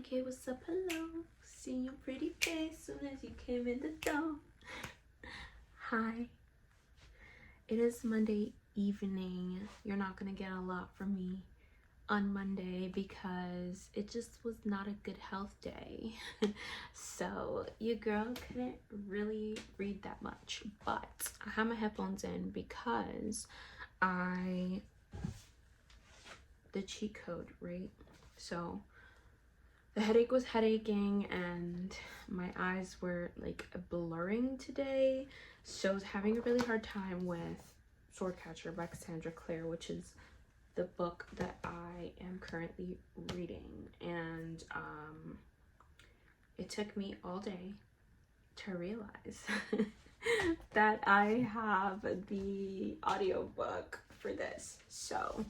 Okay, what's up? Hello. Seeing your pretty face soon as you came in the door. Hi. It is Monday evening. You're not gonna get a lot from me on Monday because it just was not a good health day. So your girl couldn't really read that much, but I have my headphones in because the cheat code, right? So the headache was headaking and my eyes were like blurring today, so I was having a really hard time with Swordcatcher by Cassandra Clare, which is the book that I am currently reading. And it took me all day to realize that I have the audiobook for this. So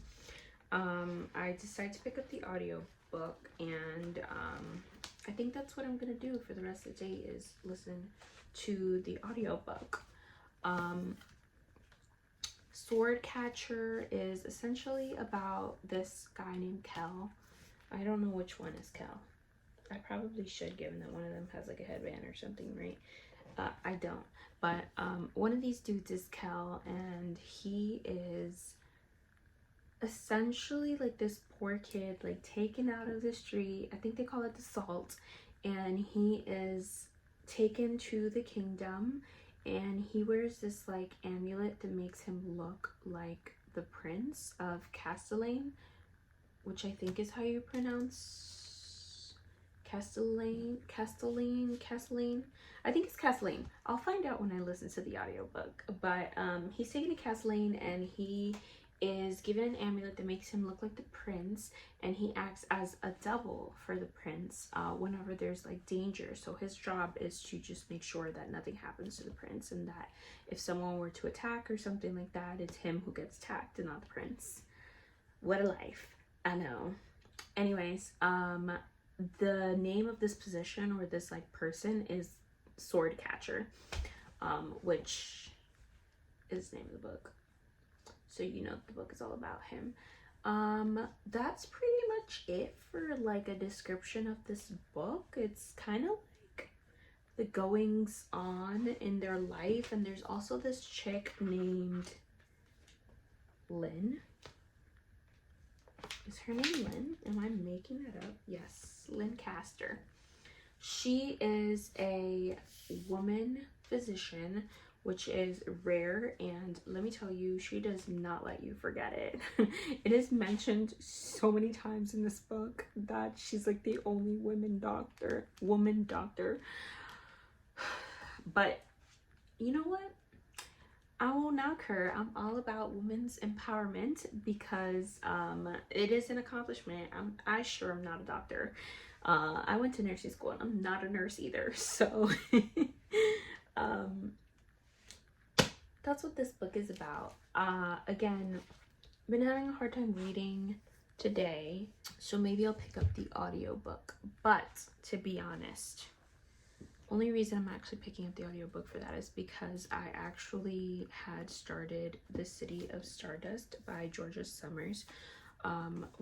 I decided to pick up the audiobook, and I think that's what I'm gonna do for the rest of the day, is listen to the audiobook. Swordcatcher is essentially about this guy named Kel. I don't know which one is Kel. I probably should, given that one of them has like a headband or something, right? I don't. But one of these dudes is Kel, and he is essentially like this poor kid, like taken out of the street. I think they call it the salt. And he is taken to the kingdom, and he wears this like amulet that makes him look like the prince of Castellane, which I think is how you pronounce Castellane. I think it's Castellane. I'll find out when I listen to the audiobook. But he's taken to Castellane, and he is given an amulet that makes him look like the prince, and he acts as a double for the prince whenever there's like danger. So his job is to just make sure that nothing happens to the prince, and that if someone were to attack or something like that, it's him who gets attacked and not the prince. What a life. I know. Anyways, the name of this position, or this like person, is Swordcatcher, which is the name of the book. So you know the book is all about him. That's pretty much it for like a description of this book. It's kind of like the goings on in their life, and there's also this chick named Lynn. Is her name Lynn? Am I making that up? Yes, Lynn Castor. She is a woman physician, which is rare, and let me tell you, she does not let you forget it. It is mentioned so many times in this book that she's like the only woman doctor. But you know what? I won't knock her. I'm all about women's empowerment because it is an accomplishment. I sure am not a doctor. I went to nursing school, and I'm not a nurse either. So that's what this book is about. Again, been having a hard time reading today, so maybe I'll pick up the audiobook. But to be honest, only reason I'm actually picking up the audiobook for that is because I actually had started The City of Stardust by Georgia Summers,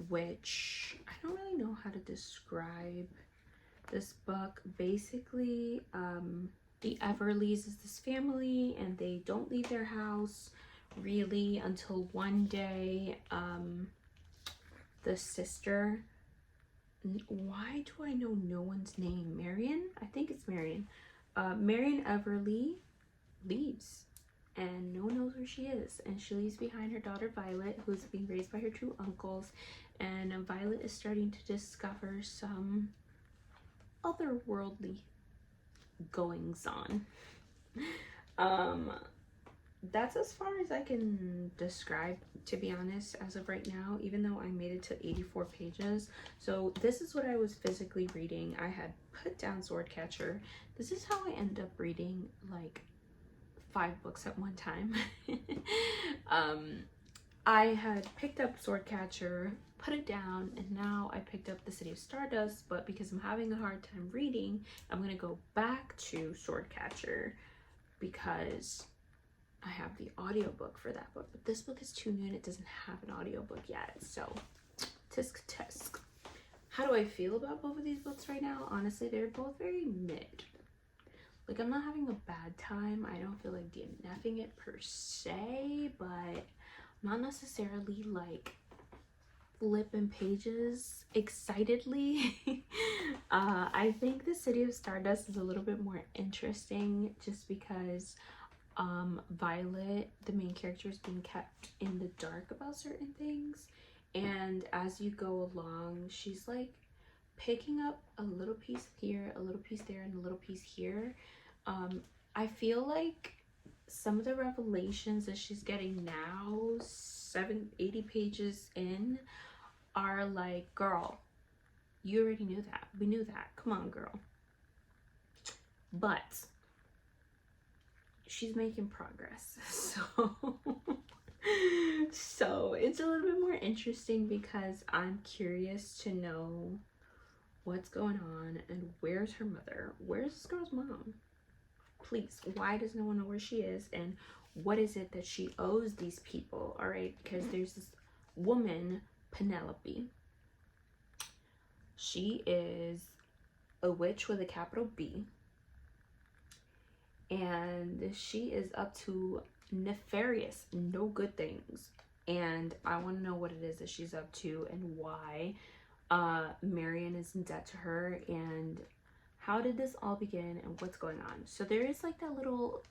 which I don't really know how to describe this book. Basically, the Everleys is this family, and they don't leave their house really until one day the sister, why do I know no one's name? Marion? I think it's Marion. Marion Everly leaves, and no one knows where she is, and she leaves behind her daughter Violet, who's being raised by her two uncles, and Violet is starting to discover some otherworldly goings on. That's as far as I can describe, to be honest, as of right now, even though I made it to 84 pages. So this is what I was physically reading. I had put down Swordcatcher. This is how I end up reading like 5 books at one time. I had picked up Swordcatcher, put it down, and now I picked up The City of Stardust, but because I'm having a hard time reading, I'm gonna go back to Swordcatcher because I have the audiobook for that book. But this book is too new and it doesn't have an audiobook yet, so tisk tisk. how do I feel about both of these books right now? Honestly, they're both very mid. Like, I'm not having a bad time. I don't feel like DNFing it per se, but not necessarily like flipping pages excitedly. I think the City of Stardust is a little bit more interesting just because Violet, the main character, is being kept in the dark about certain things, and as you go along, she's like picking up a little piece here, a little piece there, and a little piece here. I feel like some of the revelations that she's getting now, 80 pages in, are like, girl, you already knew that. We knew that. Come on, girl. But she's making progress. So it's a little bit more interesting because I'm curious to know what's going on and where's her mother? Where's this girl's mom? Please, why does no one know where she is, and what is it that she owes these people? All right, because there's this woman, Penelope. She is a witch with a capital B, and she is up to nefarious, no good things, and I want to know what it is that she's up to and why Marion is in debt to her, and how did this all begin and what's going on. So there is like that little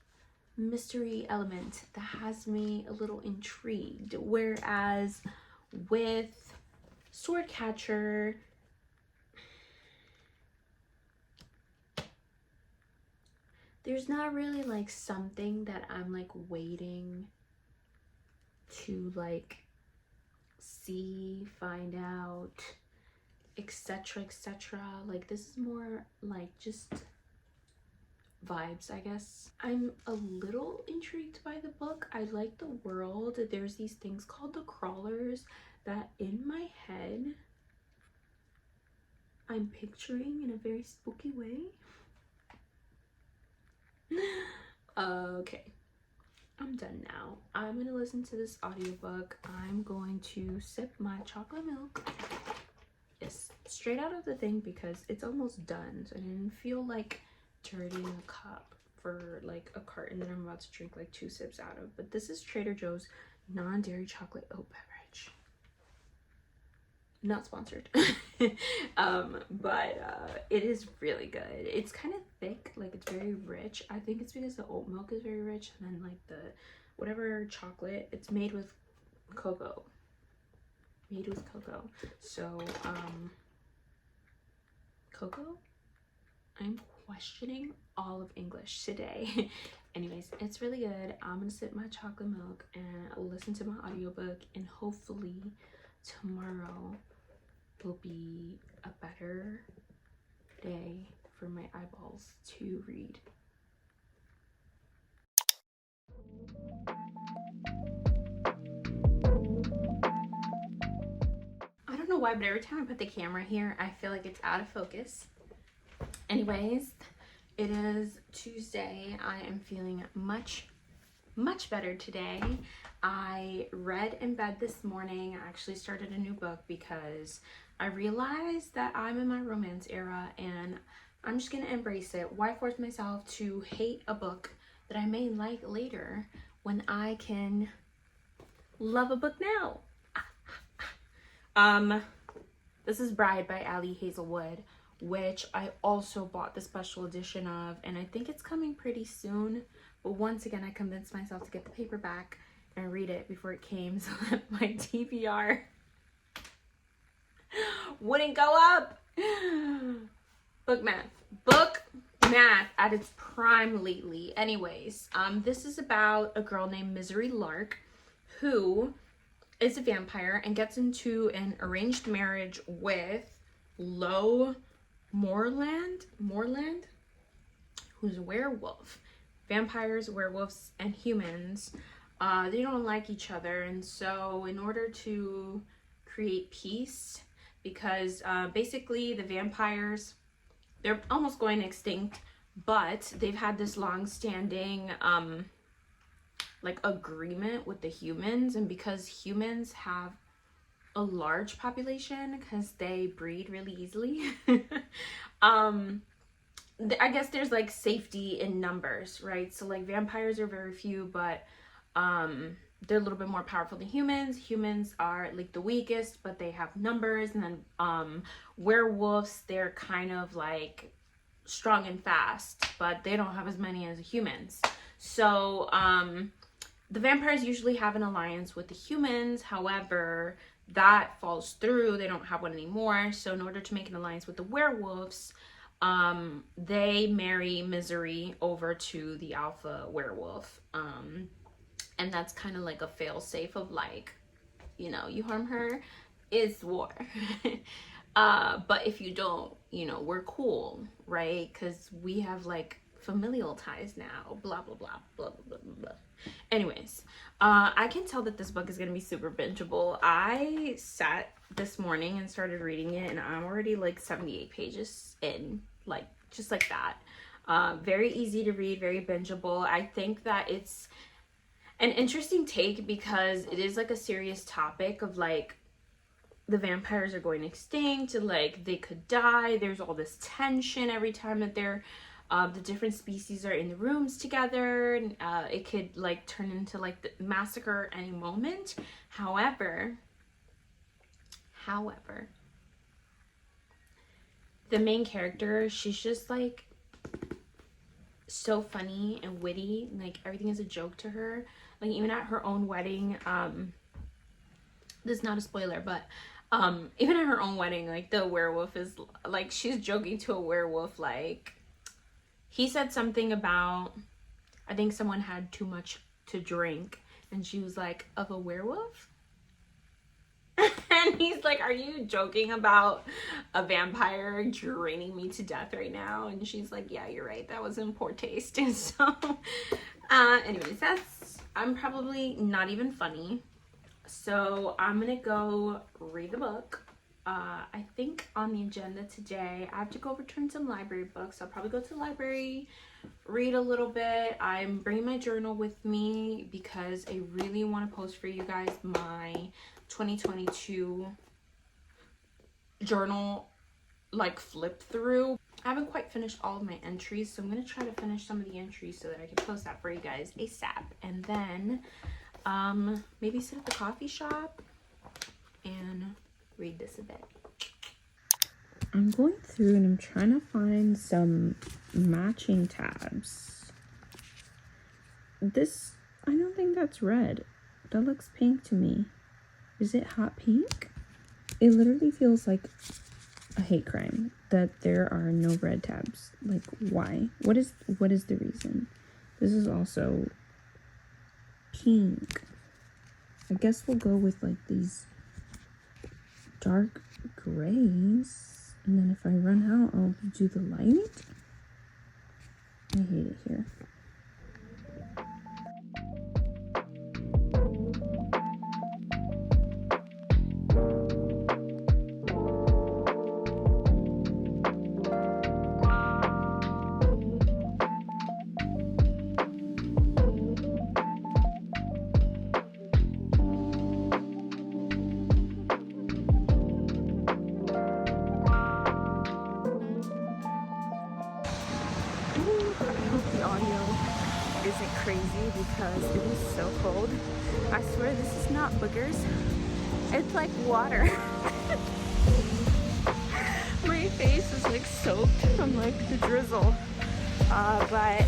mystery element that has me a little intrigued, whereas with Swordcatcher, there's not really like something that I'm like waiting to like see, find out, etc, etc. Like, this is more like just vibes, I guess. I'm a little intrigued by the book. I like the world. There's these things called the crawlers that in my head I'm picturing in a very spooky way. Okay, I'm done now. I'm gonna listen to this audiobook. I'm going to sip my chocolate milk. Yes, straight out of the thing because it's almost done. So I didn't feel like dirtying a cup for like a carton that I'm about to drink like 2 sips out of. But this is Trader Joe's non-dairy chocolate oat beverage. Not sponsored. But it is really good. It's kind of thick, like it's very rich. I think it's because the oat milk is very rich, and then like the whatever chocolate, it's made with cocoa. So cocoa? I'm questioning all of English today. Anyways, it's really good. I'm gonna sip my chocolate milk and listen to my audiobook, and hopefully tomorrow will be a better day for my eyeballs to read. I don't know why, but every time I put the camera here, I feel like it's out of focus. Anyways, it is Tuesday. I am feeling much better today. I read in bed this morning. I actually started a new book because I realized that I'm in my romance era and I'm just gonna embrace it. Why force myself to hate a book that I may like later when I can love a book now? This is Bride by Ali Hazelwood, which I also bought the special edition of, and I think it's coming pretty soon. But once again, I convinced myself to get the paperback and read it before it came so that my TBR wouldn't go up. Book math at its prime lately. Anyways, this is about a girl named Misery Lark who is a vampire and gets into an arranged marriage with Lo Moreland, who's a werewolf. Vampires, werewolves, and humans, they don't like each other, and so in order to create peace, because basically the vampires, they're almost going extinct, but they've had this long-standing like agreement with the humans, and because humans have a large population because they breed really easily. I guess there's like safety in numbers, right? So like vampires are very few, but they're a little bit more powerful than humans. Humans are like the weakest, but they have numbers. And then werewolves, they're kind of like strong and fast, but they don't have as many as the humans. So the vampires usually have an alliance with the humans. However, that falls through. They don't have one anymore. So in order to make an alliance with the werewolves, they marry Misery over to the alpha werewolf. And that's kind of like a fail-safe of like, you know, you harm her, it's war. But if you don't, you know, we're cool, right? Because we have like familial ties now, blah, blah, blah, blah, blah, blah, blah. Anyways, I can tell that this book is going to be super bingeable. I sat this morning and started reading it, and I'm already like 78 pages in, like, just like that. Very easy to read, very bingeable. I think that it's an interesting take because it is like a serious topic of like the vampires are going extinct and like they could die. There's all this tension every time that they're the different species are in the rooms together, and it could like turn into like the massacre any moment. However, the main character, she's just like so funny and witty, like everything is a joke to her. Like even at her own wedding, this is not a spoiler, but even at her own wedding, like the werewolf is like, she's joking to a werewolf, like he said something about, I think someone had too much to drink, and she was like, of a werewolf? And he's like, are you joking about a vampire draining me to death right now? And she's like, yeah, you're right, that was in poor taste. And so anyways, I'm probably not even funny, so I'm gonna go read the book. I think on the agenda today, I have to go return some library books. I'll probably go to the library, read a little bit. I'm bringing my journal with me because I really want to post for you guys my 2022 journal, like flip through. I haven't quite finished all of my entries, so I'm going to try to finish some of the entries so that I can post that for you guys ASAP. And then maybe sit at the coffee shop and read this a bit. I'm going through and I'm trying to find some matching tabs. This, I don't think that's red. That looks pink to me. Is it hot pink? It literally feels like a hate crime that there are no red tabs. Like, why? What is the reason? This is also pink. I guess we'll go with like these dark grays, and then if I run out, I'll do the light. I hate it here. Isn't crazy because it is so cold. I swear this is not boogers, it's like water. My face is like soaked from like the drizzle, but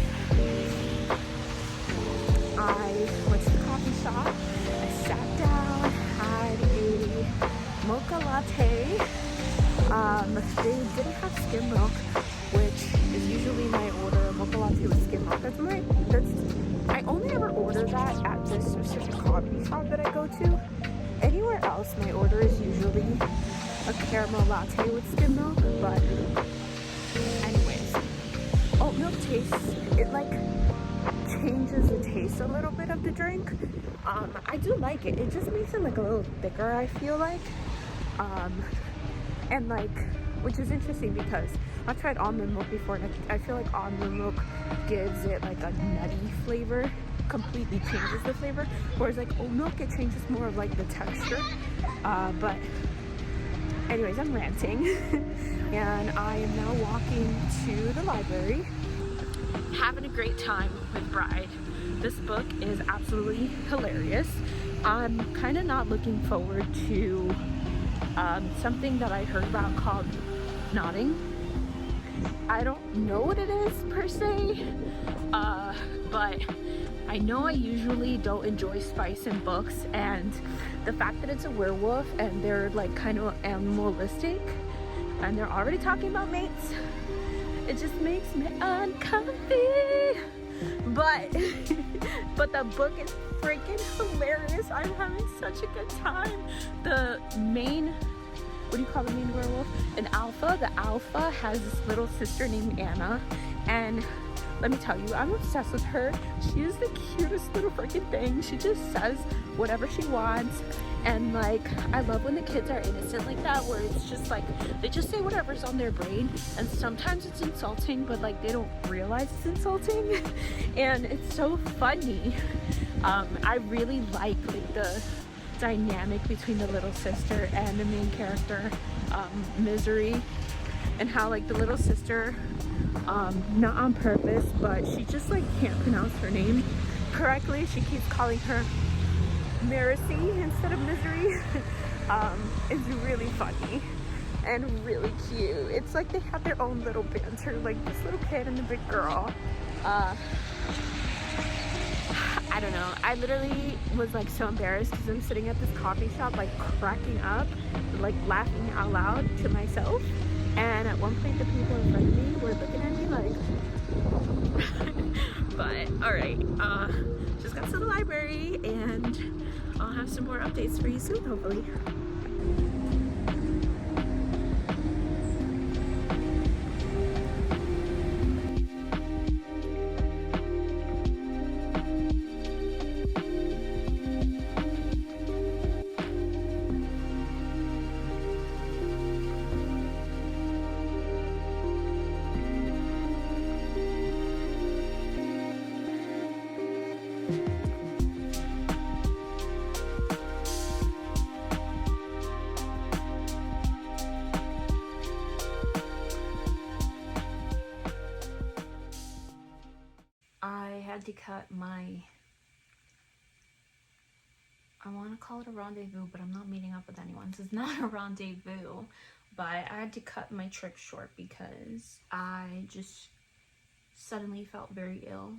I went to the coffee shop, I sat down, had a mocha latte. They didn't have skim milk, which is usually my order, mocha latte with skim milk. I only ever order that at this specific coffee shop that I go to. Anywhere else, my order is usually a caramel latte with skim milk, but anyways, oat milk tastes, it like changes the taste a little bit of the drink. I do like it. It just makes it like a little thicker, I feel like. And like, which is interesting because I've tried almond milk before, and I feel like almond milk gives it like a nutty flavor completely changes the flavor, whereas like oat milk, it changes more of like the texture. But anyways, I'm ranting. And I am now walking to the library, having a great time with Bride. This book is absolutely hilarious. I'm kind of not looking forward to something that I heard about called nodding. I don't know what it is per se, but I know I usually don't enjoy spice in books, and the fact that it's a werewolf and they're like kind of animalistic and they're already talking about mates, it just makes me uncomfy. But the book is freaking hilarious. I'm having such a good time. The main, what do you call the main werewolf? An alpha. The alpha has this little sister named Anna, and let me tell you, I'm obsessed with her. She is the cutest little freaking thing. She just says whatever she wants, and like, I love when the kids are innocent like that, where it's just like they just say whatever's on their brain, and sometimes it's insulting, but like they don't realize it's insulting. And it's so funny. I really like the dynamic between the little sister and the main character, Misery, and how like the little sister, not on purpose, but she just like can't pronounce her name correctly. She keeps calling her Miracy instead of Misery. It's really funny and really cute. It's like they have their own little banter, like this little kid and the big girl. I don't know. I literally was like so embarrassed because I'm sitting at this coffee shop like cracking up, like laughing out loud to myself. And at one point the people in front of me were looking at me like, but all right, just got to the library and I'll have some more updates for you soon, hopefully. I had to cut my, I want to call it a rendezvous, but I'm not meeting up with anyone, so it's not a rendezvous, but I had to cut my trip short because I just suddenly felt very ill,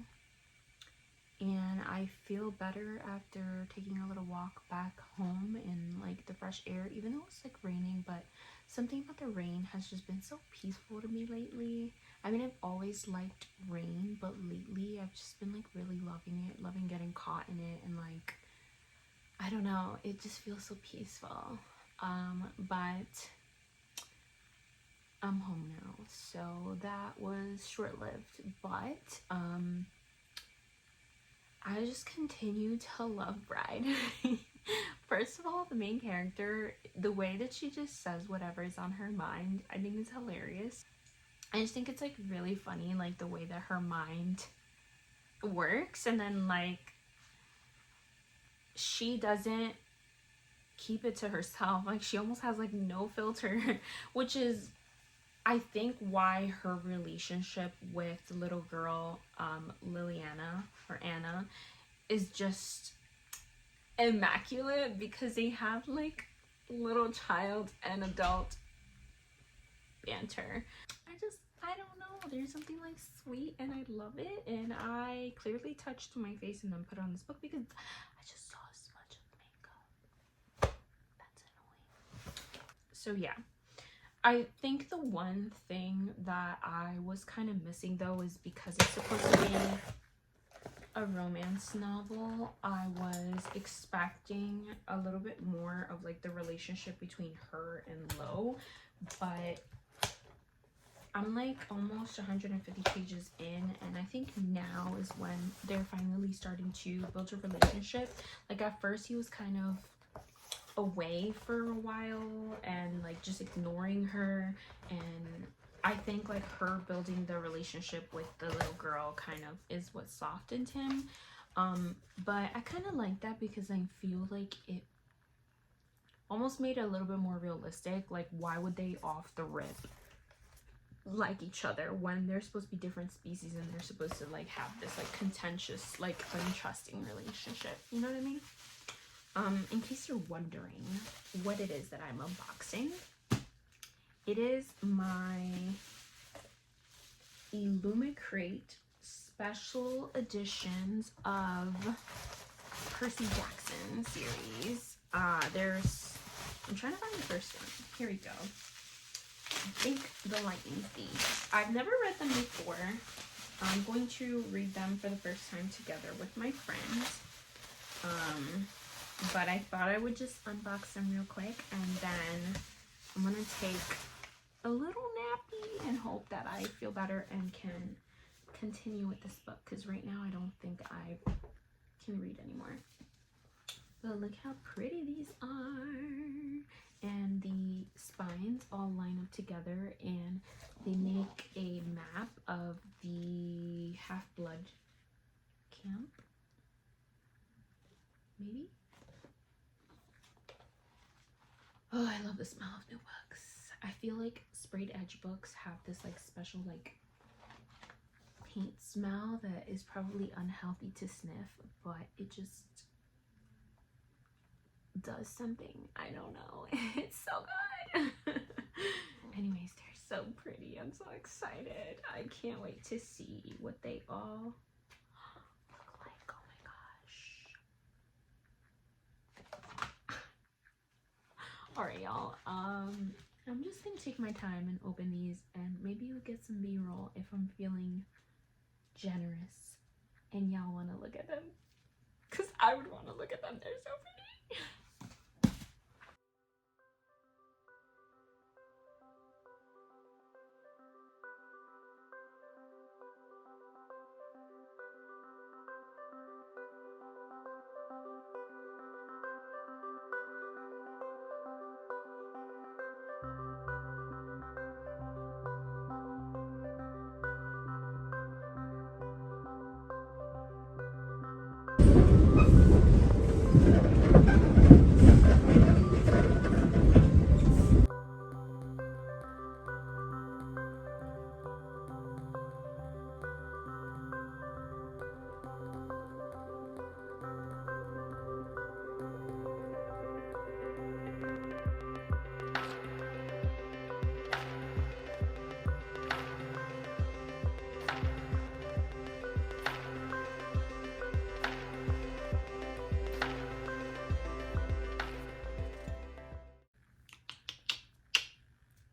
and I feel better after taking a little walk back home in like the fresh air, even though it's like raining. But something about the rain has just been so peaceful to me lately. I mean, I've always liked rain, but lately I've just been like really loving it, loving getting caught in it, and like, I don't know, it just feels so peaceful. But I'm home now, so that was short-lived. But I just continue to love Bride. First of all, the main character, the way that she just says whatever is on her mind, I think is hilarious. I just think it's like really funny, like the way that her mind works, and then like she doesn't keep it to herself. Like she almost has like no filter, which is, I think, why her relationship with the little girl, Liliana or Anna, is just immaculate, because they have like little child and adult banter. I don't know, there's something like sweet and I love it, and I clearly touched my face and then put on this book because I just saw a smudge of makeup. That's annoying. So yeah, I think the one thing that I was kind of missing though is because it's supposed to be a romance novel, I was expecting a little bit more of like the relationship between her and Lo, but I'm like almost 150 pages in, and I think now is when they're finally starting to build a relationship. Like at first he was kind of away for a while and like just ignoring her, and I think like her building the relationship with the little girl kind of is what softened him. But I kind of like that because I feel like it almost made it a little bit more realistic. Like, why would they off the rip like each other when they're supposed to be different species and they're supposed to like have this like contentious, like untrusting relationship? You know what I mean? In case you're wondering what it is that I'm unboxing, it is my Illumicrate special editions of Percy Jackson series. I'm trying to find the first one. Here we go. I think the Lightning Thief. I've never read them before. I'm going to read them for the first time together with my friends. But I thought I would just unbox them real quick, and then I'm gonna take a little nappy and hope that I feel better and can continue with this book, because right now I don't think I can read anymore. But look how pretty these are, and the spines all line up together, and they make a map of the Half-Blood camp, maybe. Oh, I love the smell of new books. I feel like sprayed edge books have this like special like paint smell that is probably unhealthy to sniff, but it just does something. I don't know. It's so good. Anyways, they're so pretty. I'm so excited. I can't wait to see what they all look like. Oh my gosh. All right, y'all. I'm just gonna take my time and open these, and maybe you'll get some B-roll if I'm feeling generous and y'all want to look at them, because I would want to look at them. They're so pretty.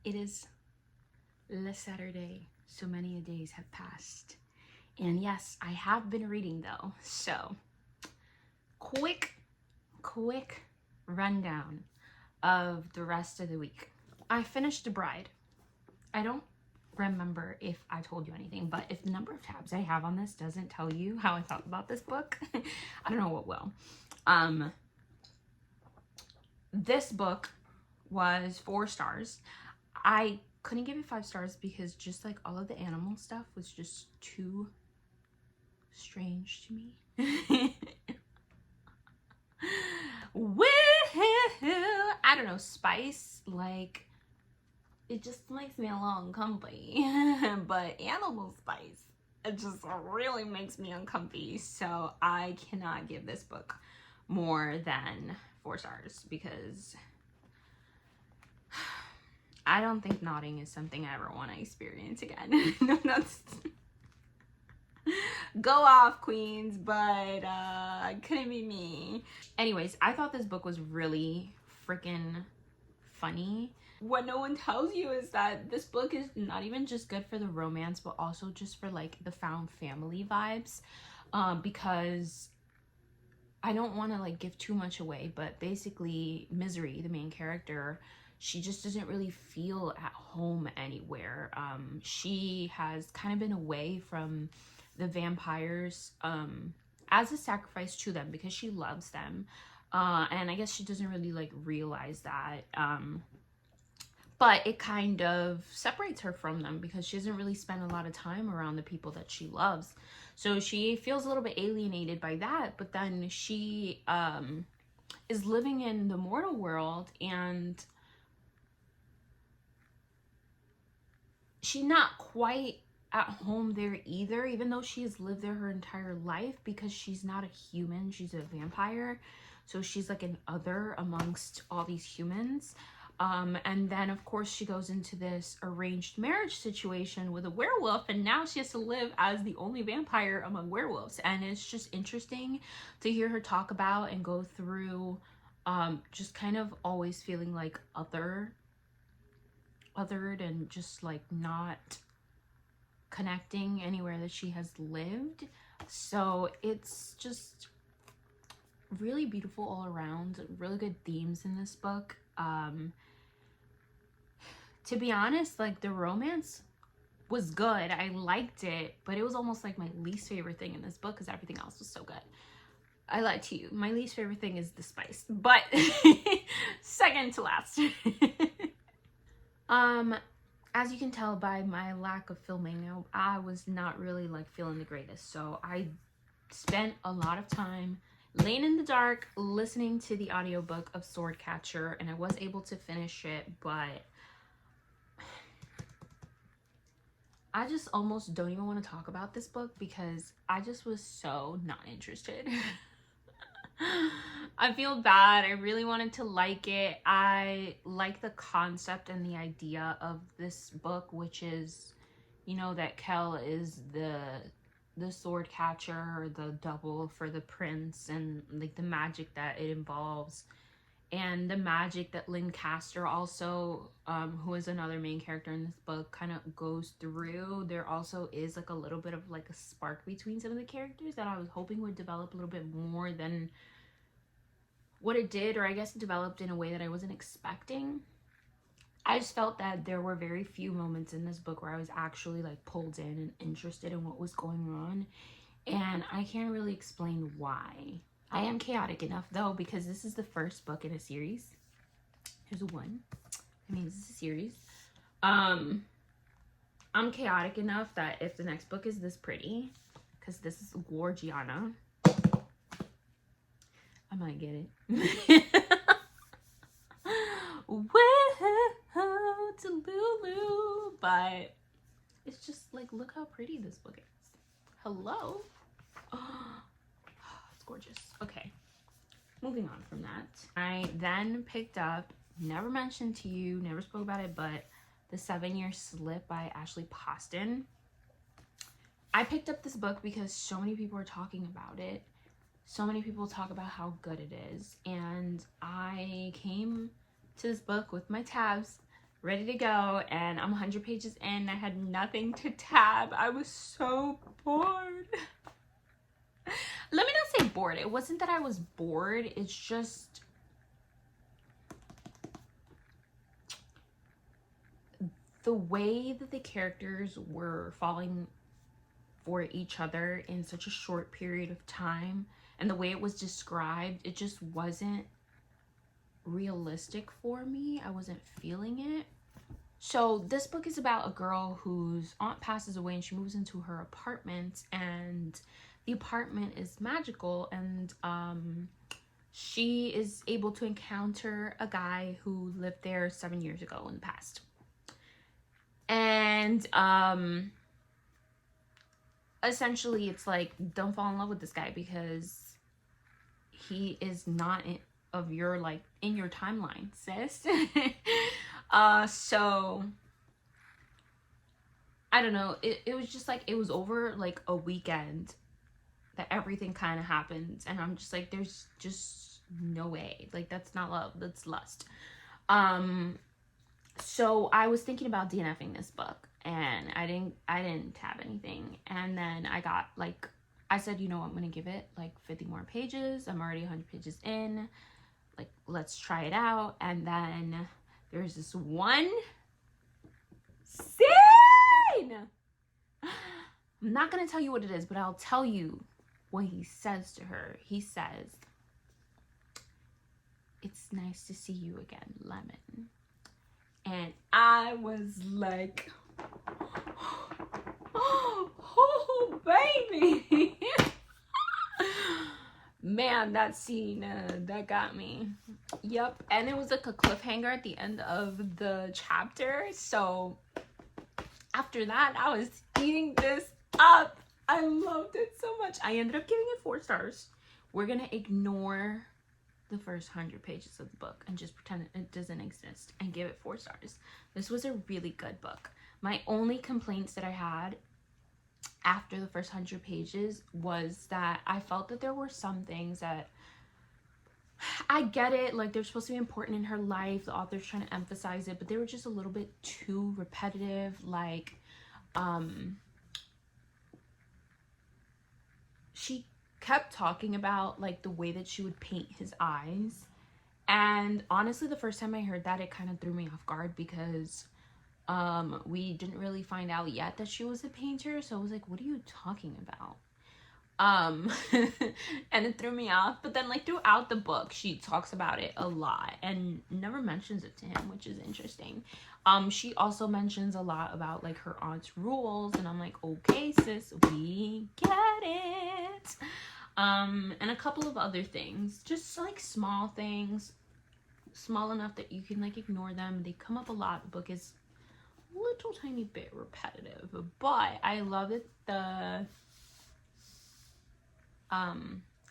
It is Le Saturday. So many a days have passed. And yes, I have been reading though. So, quick rundown of the rest of the week. I finished The Bride. I don't remember if I told you anything, but if the number of tabs I have on this doesn't tell you how I felt about this book, I don't know what will. This book was 4 stars. I couldn't give it 5 stars because just like all of the animal stuff was just too strange to me. Well, I don't know, spice, like, it just makes me a little uncomfy. But animal spice, it just really makes me uncomfy. So I cannot give this book more than 4 stars because I don't think nodding is something I ever want to experience again. No, that's go off, queens, but couldn't be me. Anyways, I thought this book was really freaking funny. What no one tells you is that this book is not even just good for the romance, but also just for like the found family vibes, because I don't want to like give too much away, but basically Misery, the main character, she just doesn't really feel at home anywhere. She has kind of been away from the vampires as a sacrifice to them because she loves them. And I guess she doesn't really like realize that. but it kind of separates her from them because she doesn't really spend a lot of time around the people that she loves. So she feels a little bit alienated by that, but then she is living in the mortal world, and she's not quite at home there either, even though she has lived there her entire life, because she's not a human, she's a vampire. So she's like an other amongst all these humans. And then of course she goes into this arranged marriage situation with a werewolf, and now she has to live as the only vampire among werewolves. And it's just interesting to hear her talk about and go through just kind of always feeling like othered and just like not connecting anywhere that she has lived. So it's just really beautiful all around, really good themes in this book. To be honest, like, the romance was good, I liked it, but it was almost like my least favorite thing in this book because everything else was so good. I lied to you, my least favorite thing is the spice, but second to last. As you can tell by my lack of filming, I was not really like feeling the greatest, so I spent a lot of time laying in the dark listening to the audiobook of Swordcatcher, and I was able to finish it, but I just almost don't even want to talk about this book because I just was so not interested. I feel bad. I really wanted to like it. I like the concept and the idea of this book, which is, you know, that Kel is the sword catcher, the double for the prince, and like the magic that it involves, and the magic that Lancaster also, who is another main character in this book, kind of goes through. There also is like a little bit of like a spark between some of the characters that I was hoping would develop a little bit more than what it did, or I guess it developed in a way that I wasn't expecting. I just felt that there were very few moments in this book where I was actually like pulled in and interested in what was going on, and I can't really explain why. I am chaotic enough though, because this is the first book in a series. Here's a one. I mean, this is a series. I'm chaotic enough that if the next book is this pretty, because this is Gorgiana, I might get it. Whoa, to Lulu. But it's just like, look how pretty this book is. Hello. Oh, it's gorgeous. Okay, moving on from that, I then picked up, never mentioned to you, never spoke about it, but The 7-Year Slip by Ashley Poston. I picked up this book because so many people are talking about it. So many people talk about how good it is, and I came to this book with my tabs ready to go, and I'm 100 pages in. I had nothing to tab. I was so bored. Let me not say bored. It wasn't that I was bored. It's just the way that the characters were falling for each other in such a short period of time, and the way it was described, it just wasn't realistic for me. I wasn't feeling it. So this book is about a girl whose aunt passes away and she moves into her apartment, and the apartment is magical, and she is able to encounter a guy who lived there 7 years ago in the past. And essentially it's like, don't fall in love with this guy because he is not of your, like, in your timeline, sis. So I don't know, it was just like, it was over like a weekend that everything kind of happened, and I'm just like, there's just no way, like, that's not love, that's lust. So I was thinking about DNFing this book, and I didn't tab anything, and then I got like, I said, you know, I'm gonna give it like 50 more pages. I'm already 100 pages in. Like, let's try it out. And then there's this one scene. I'm not gonna tell you what it is, but I'll tell you what he says to her. He says, "It's nice to see you again, Lemon." And I was like, oh baby. Man, that scene, that got me. Yep, and it was like a cliffhanger at the end of the chapter. So after that, I was eating this up. I loved it so much. I ended up giving it 4 stars. We're gonna ignore the first 100 pages of the book and just pretend it doesn't exist and give it 4 stars. This was a really good book. My only complaints that I had after the first 100 pages was that I felt that there were some things that, I get it, like they're supposed to be important in her life, the author's trying to emphasize it, but they were just a little bit too repetitive. Like she kept talking about like the way that she would paint his eyes, and honestly the first time I heard that, it kind of threw me off guard because we didn't really find out yet that she was a painter. So I was like, what are you talking about? And it threw me off. But then like throughout the book she talks about it a lot and never mentions it to him, which is interesting. She also mentions a lot about like her aunt's rules, and I'm like, okay sis, we get it. And a couple of other things, just like small things, small enough that you can like ignore them. They come up a lot. The book is a little tiny bit repetitive, but I love it.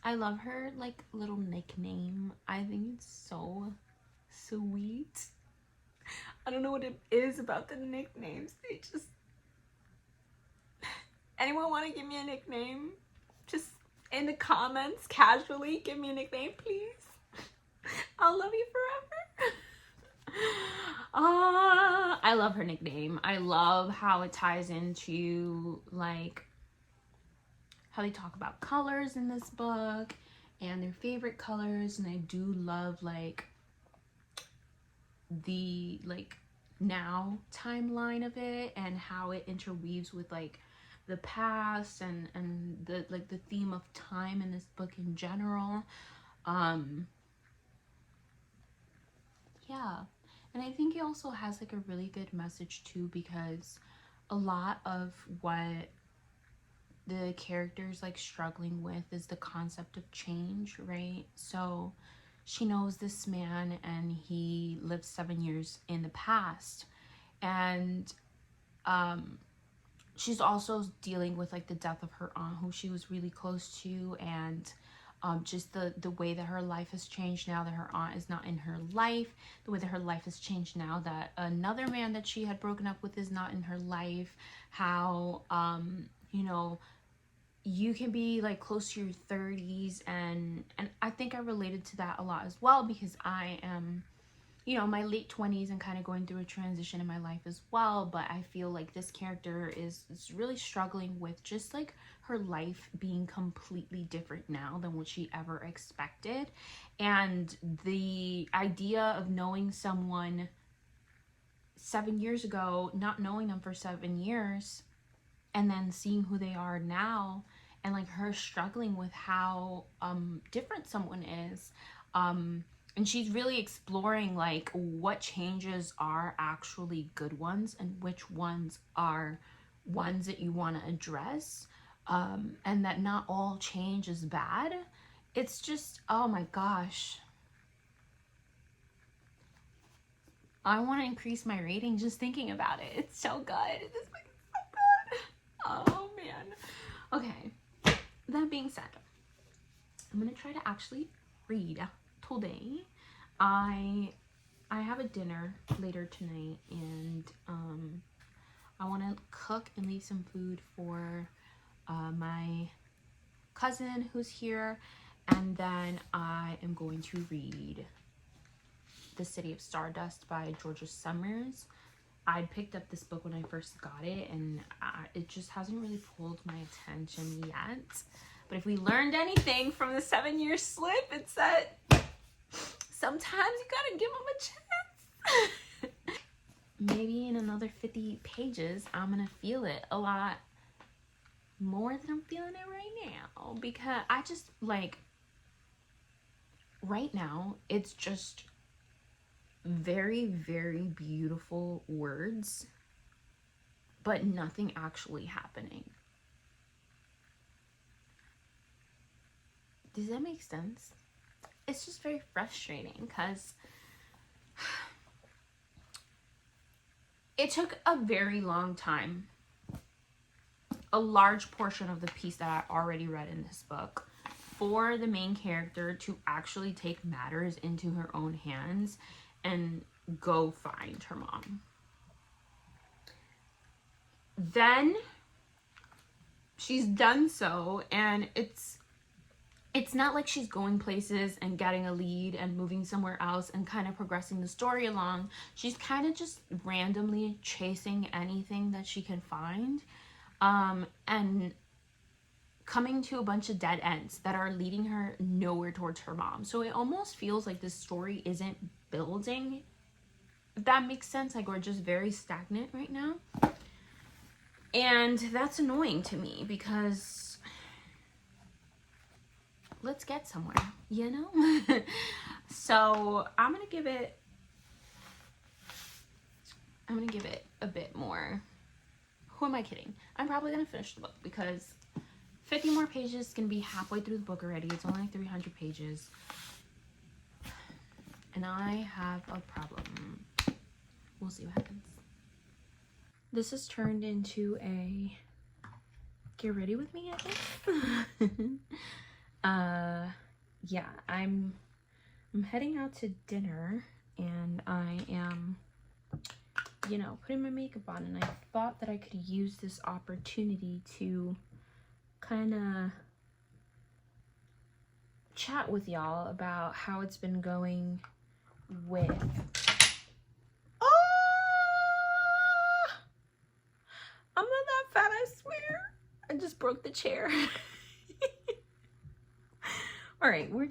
I love her like little nickname. I think it's so sweet. I don't know what it is about the nicknames. They just, anyone want to give me a nickname? Just in the comments, casually give me a nickname, please. I'll love you forever. I love her nickname. I love how it ties into like how they talk about colors in this book and their favorite colors. And I do love like the like now timeline of it and how it interweaves with like the past and the like the theme of time in this book in general. Yeah, and I think it also has like a really good message too, because a lot of what the characters like struggling with is the concept of change, right? So she knows this man and he lived 7 years in the past, and she's also dealing with like the death of her aunt who she was really close to, and just the way that her life has changed now that her aunt is not in her life, the way that her life has changed now that another man that she had broken up with is not in her life, how you know, you can be like close to your 30s, and I think I related to that a lot as well, because I am, you know, my late 20s and kind of going through a transition in my life as well. But I feel like this character is really struggling with just like her life being completely different now than what she ever expected, and the idea of knowing someone 7 years ago, not knowing them for 7 years, and then seeing who they are now, and like her struggling with how different someone is, and she's really exploring like what changes are actually good ones and which ones are ones that you want to address, and that not all change is bad. It's just, oh my gosh, I want to increase my rating just thinking about it. It's so good. This book is so good. Oh man. Okay, that being said, I'm gonna try to actually read today. I have a dinner later tonight, and I want to cook and leave some food for my cousin who's here, and then I am going to read The City of Stardust by Georgia Summers. I picked up this book when I first got it, and it just hasn't really pulled my attention yet. But if we learned anything from the 7-year slip, it's that sometimes you gotta give them a chance. Maybe in another 50 pages, I'm gonna feel it a lot more than I'm feeling it right now. Because I just, like, right now, it's just very, very beautiful words, but nothing actually happening. Does that make sense? It's just very frustrating because it took a very long time, a large portion of the piece that I already read in this book, for the main character to actually take matters into her own hands and go find her mom. Then she's done so, and it's not like she's going places and getting a lead and moving somewhere else and kind of progressing the story along. She's kind of just randomly chasing anything that she can find, and coming to a bunch of dead ends that are leading her nowhere towards her mom. So it almost feels like this story isn't building, if that makes sense. Like, we're just very stagnant right now. And that's annoying to me because let's get somewhere, you know? So I'm gonna give it a bit more. Who am I kidding? I'm probably gonna finish the book because 50 more pages, gonna be halfway through the book already. It's only like 300 pages. And I have a problem. We'll see what happens. This has turned into a get ready with me, I guess. Yeah, I'm heading out to dinner, and I am, you know, putting my makeup on, and I thought that I could use this opportunity to kind of chat with y'all about how it's been going with I'm not that fat, I swear. I just broke the chair. All right, we're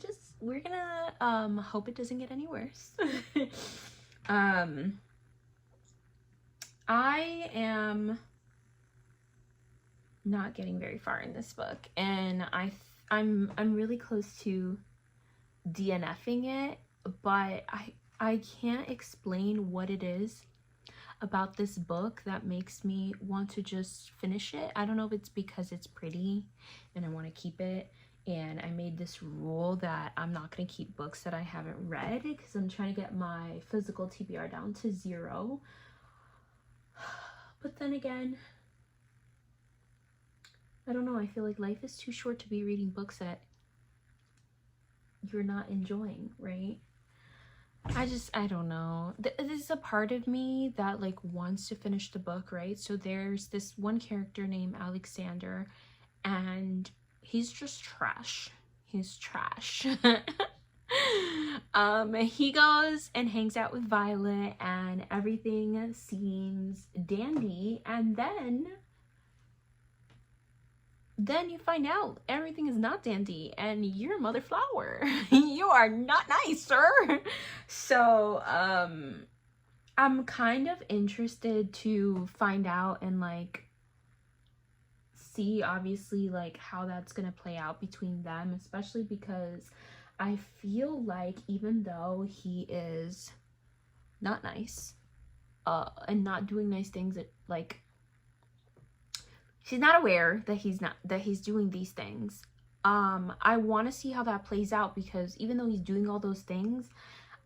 gonna hope it doesn't get any worse. I am not getting very far in this book, and I'm really close to DNFing it, but I can't explain what it is about this book that makes me want to just finish it. I don't know if it's because it's pretty and I want to keep it, and I made this rule that I'm not going to keep books that I haven't read because I'm trying to get my physical TBR down to 0. But then again, I don't know, I feel like life is too short to be reading books that you're not enjoying, right? I don't know. There's a part of me that like wants to finish the book, right? So there's this one character named Alexander, and he's just trash. He's trash. He goes and hangs out with Violet, and everything seems dandy, and then you find out everything is not dandy and you're a mother flower. You are not nice, sir. So I'm kind of interested to find out and like see obviously like how that's gonna play out between them, especially because I feel like even though he is not nice and not doing nice things, that like she's not aware that he's doing these things. I want to see how that plays out, because even though he's doing all those things,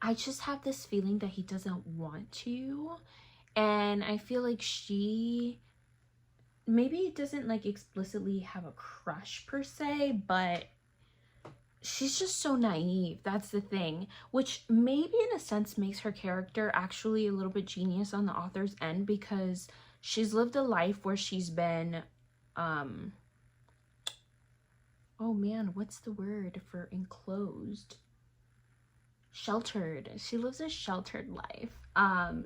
I just have this feeling that he doesn't want to. And I feel like she maybe doesn't like explicitly have a crush per se, but she's just so naive. That's the thing, which maybe in a sense makes her character actually a little bit genius on the author's end, because she's lived a life where she's been oh man, what's the word for enclosed? Sheltered. She lives a sheltered life.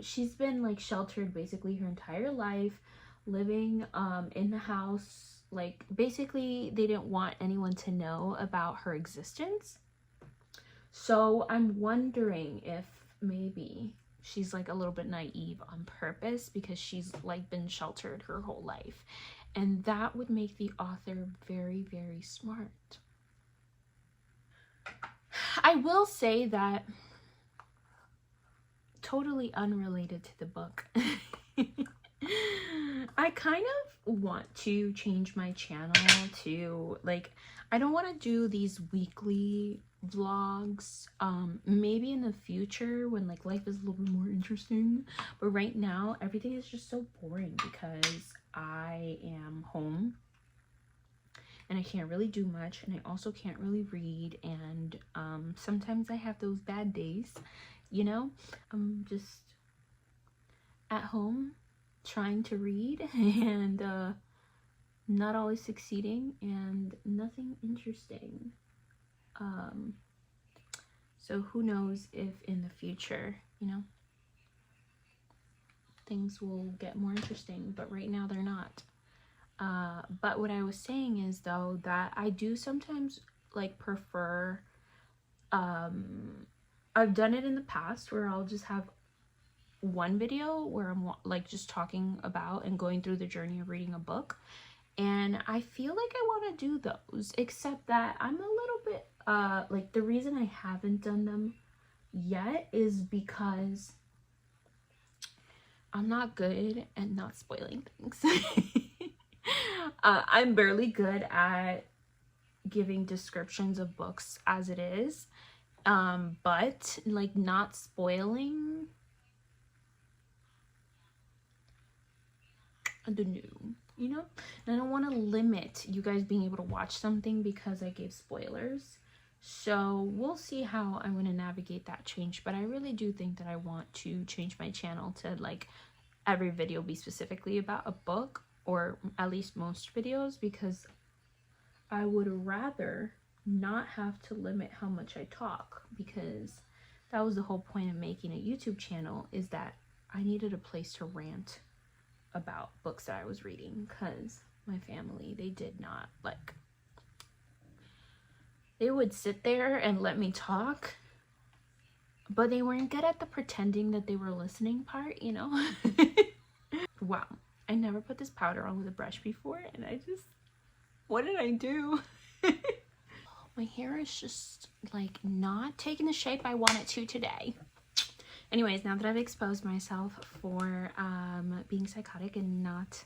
She's been like sheltered basically her entire life, living in the house. Like basically they didn't want anyone to know about her existence. So I'm wondering if maybe she's like a little bit naive on purpose, because she's like been sheltered her whole life, and that would make the author very, very smart. I will say that totally unrelated to the book. I kind of want to change my channel to, like, I don't want to do these weekly vlogs. Maybe in the future when like life is a little bit more interesting, but right now everything is just so boring because I am home and I can't really do much, and I also can't really read, and sometimes I have those bad days, you know. I'm just at home trying to read and not always succeeding, and nothing interesting. So who knows if in the future, you know, things will get more interesting, but right now they're not. But what I was saying is, though, that I do sometimes like prefer, I've done it in the past where I'll just have one video where I'm like just talking about and going through the journey of reading a book, and I feel like I want to do those, except that I'm a little bit like, the reason I haven't done them yet is because I'm not good at not spoiling things. I'm barely good at giving descriptions of books as it is, but like not spoiling, I don't know, you know. And I don't want to limit you guys being able to watch something because I gave spoilers. So we'll see how I'm going to navigate that change, but I really do think that I want to change my channel to like every video be specifically about a book, or at least most videos, because I would rather not have to limit how much I talk, because that was the whole point of making a YouTube channel, is that I needed a place to rant about books that I was reading, because my family, they did not like, they would sit there and let me talk, but they weren't good at the pretending that they were listening part, you know. Wow, I never put this powder on with a brush before, and I just, what did I do? My hair is just like not taking the shape I want it to today. Anyways, now that I've exposed myself for being psychotic and not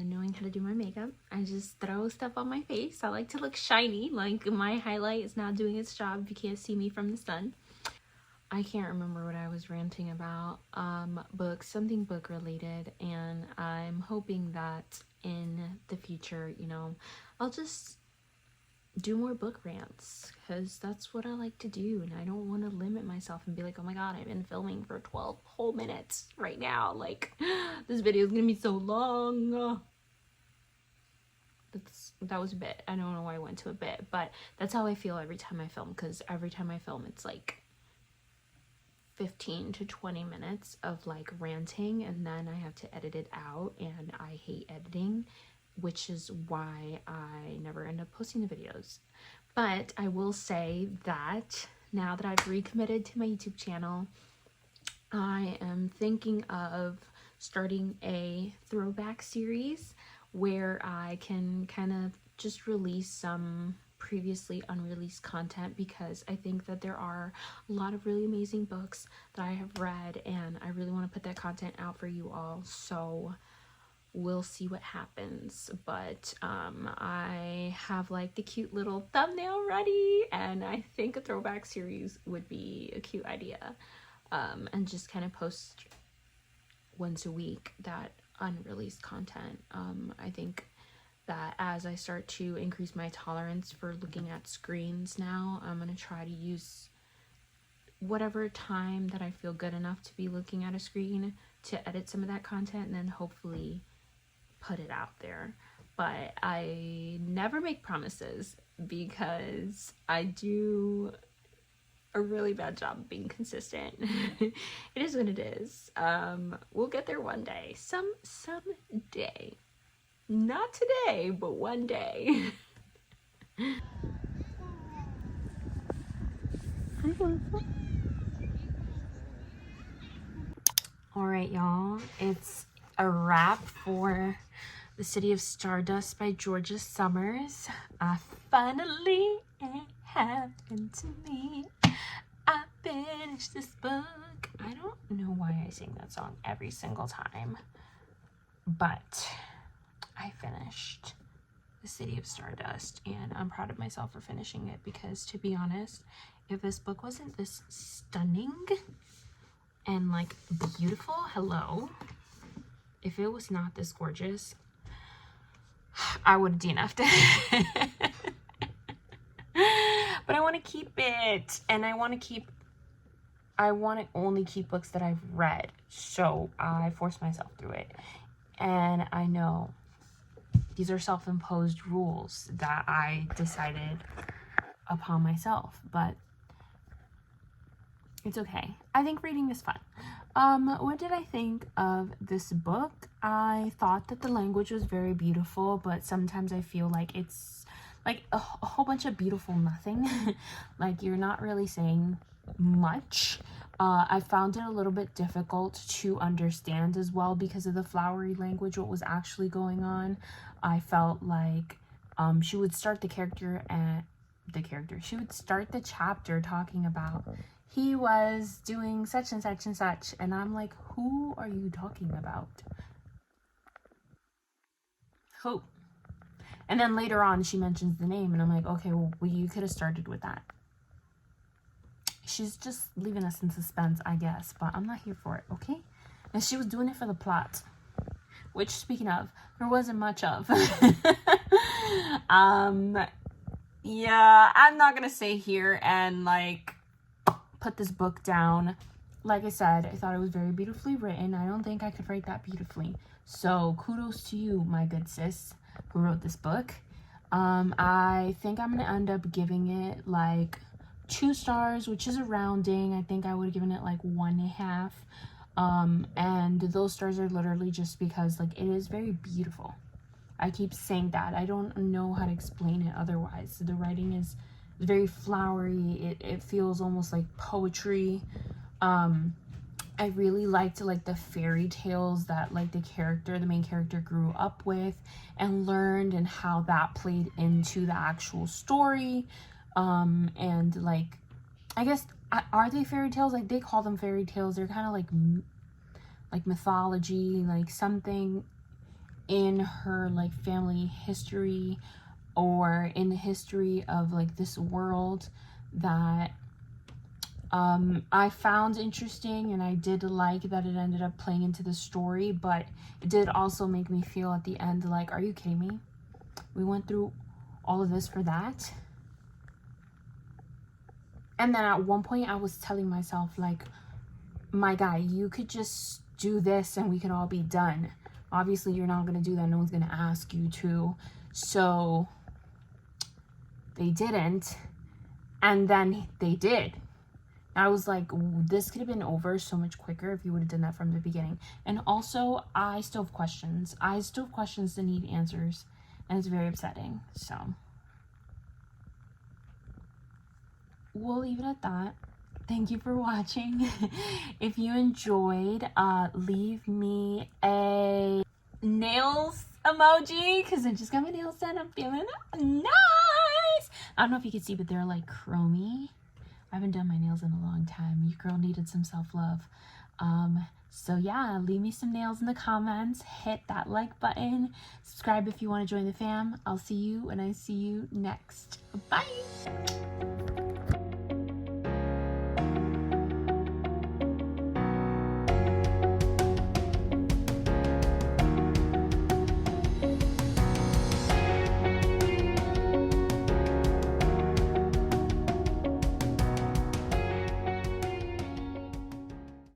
knowing how to do my makeup, I just throw stuff on my face. I like to look shiny, like my highlight is not doing its job if you can't see me from the sun. I can't remember what I was ranting about. Books, something book related, and I'm hoping that in the future, you know, I'll just do more book rants, because that's what I like to do, and I don't want to limit myself and be like, oh my god, I've been filming for 12 whole minutes right now, like this video is gonna be so long. That was a bit. I don't know why I went to a bit, but that's how I feel every time I film, because every time I film it's like 15 to 20 minutes of like ranting, and then I have to edit it out, and I hate editing, which is why I never end up posting the videos. But I will say that now that I've recommitted to my YouTube channel, I am thinking of starting a throwback series where I can kind of just release some previously unreleased content, because I think that there are a lot of really amazing books that I have read, and I really want to put that content out for you all. So we'll see what happens, but I have like the cute little thumbnail ready, and I think a throwback series would be a cute idea, and just kind of post once a week that unreleased content. I think that as I start to increase my tolerance for looking at screens now, I'm going to try to use whatever time that I feel good enough to be looking at a screen to edit some of that content, and then hopefully put it out there. But I never make promises, because I do a really bad job of being consistent. It is what it is. We'll get there one day. Someday. Not today, but one day. Alright, y'all. It's a wrap for The City of Stardust by Georgia Summers. Finally, it happened to me. I finished this book. I don't know why I sing that song every single time, but I finished The City of Stardust, and I'm proud of myself for finishing it, because to be honest, if this book wasn't this stunning and like beautiful, hello, if it was not this gorgeous, I would have DNF'd it. But I want to keep it, and I want to only keep books that I've read, so I forced myself through it. And I know these are self-imposed rules that I decided upon myself, but it's okay. I think reading is fun. What did I think of this book? I thought that the language was very beautiful, but sometimes I feel like it's like a whole bunch of beautiful nothing. Like, you're not really saying much. I found it a little bit difficult to understand as well because of the flowery language, what was actually going on. I felt like she would start she would start the chapter talking about he was doing such and such and such, and I'm like, who are you talking about? Who? And then later on she mentions the name, and I'm like, okay, well, you could have started with that. She's just leaving us in suspense, I guess, but I'm not here for it, okay? And she was doing it for the plot, which, speaking of, there wasn't much of. Yeah, I'm not gonna stay here and like put this book down. Like I said, I thought it was very beautifully written. I don't think I could write that beautifully, so kudos to you, my good sis, who wrote this book. I think I'm gonna end up giving it like 2 stars, which is a rounding. I think I would have given it like 1.5. And those stars are literally just because like it is very beautiful. I keep saying that. I don't know how to explain it otherwise. The writing is very flowery. It feels almost like poetry. I really liked like the fairy tales that like the main character grew up with and learned, and how that played into the actual story. And like, I guess, are they fairy tales? Like, they call them fairy tales. They're kind of like mythology, like something in her like family history or in the history of like this world that I found interesting, and I did like that it ended up playing into the story. But it did also make me feel at the end like, are you kidding me? We went through all of this for that? And then at one point I was telling myself like, my guy, you could just do this and we could all be done. Obviously you're not going to do that. No one's going to ask you to. So they didn't, and then they did. I was like, this could have been over so much quicker if you would have done that from the beginning. And also, I still have questions. I still have questions that need answers, and it's very upsetting. So we'll leave it at that. Thank you for watching. If you enjoyed, leave me a nails emoji, because I just got my nails done. I'm feeling nice. I don't know if you can see, but they're like chromey. I haven't done my nails in a long time. Your girl needed some self-love. So yeah, leave me some nails in the comments. Hit that like button. Subscribe if you want to join the fam. I'll see you when I see you next. Bye.